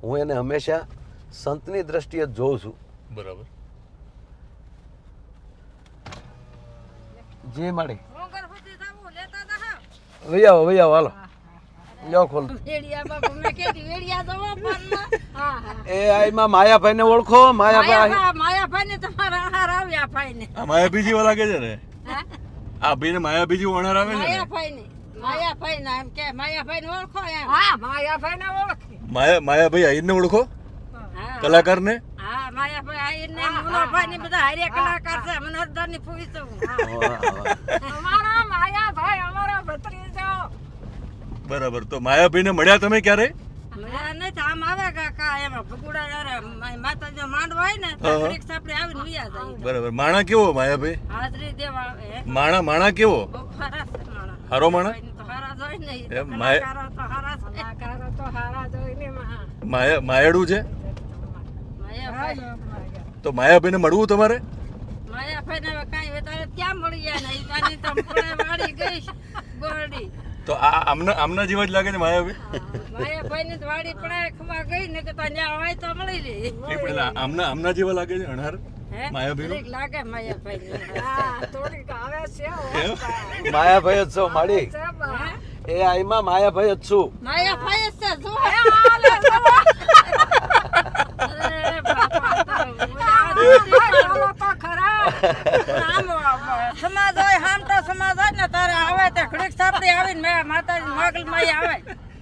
હું એને હંમેશા સંતની દ્રષ્ટિએ જ જોઉં છું. બરાબર. જે માડી વહી આવો હાલો લ્યો ખોલ. એ આઈમાં માયાભાઈ ને ઓળખો? માયાભાઈ ને તમારા આહાર આવ્યા ભાઈ ને. આ માયાબીજી વાળા લાગે છે ને? આ ભાઈને માયાબીજી ઓણર આવે છે ને? માયાભાઈ ને એમ કે માયાભાઈ ને ઓળખો એમ? હા માયાભાઈ ને ઓળખી. માયાભાઈ આહિરને ઓળખો? કલાકાર ને? હા માયાભાઈ આહિર ને મુનાભાઈ ને બધા હારે કલાકાર છે. મને હરદાર ની ફૂઈ છું. અમારા માયાભાઈ અમારા ભત્રીજો. બરાબર. તો માયાભાઈ ને મળ્યા તમે ક્યારે? નહીં આમ આવે કાકા એમાં ભગુડા યાર માતાજી માંડવા હોય ને રિક્ષા આપણે આવીને વિયા જાય. બરાબર. માણા કેવો માયાભાઈ? હાજરી દેવા આવે. માણા કેવો? બહુ હારા છે માણા. હારો માણા? તો હારા જ હોય ને. એમ કલાકારો તો હારા છે. કલાકારો તો હારા જ હોય ને. માયાડું છે? માયાભાઈ તો માયાભાઈ ને મળવું તમારે? માયાભાઈ ને કાંઈ હોય તારે ક્યાં મળી જાય ને ઈવાની તો વાળી ગઈ ગોરડી. તો આમના જેવા જ લાગે છે માયાભાઈ? માયાભાઈ ની વાડી પડાય ખવા ગઈ ને કે ત્યાં હોય તો મળી લે. એ પેલા આમના જેવા લાગે છે અણહાર માયાભાઈ? થોડીક લાગે માયાભાઈ. હા થોડીક આવે છે. માયાભાઈ જ છો માડી. એ આઈમાં માયાભાઈ જ છું. માયાભાઈ જ છે જો.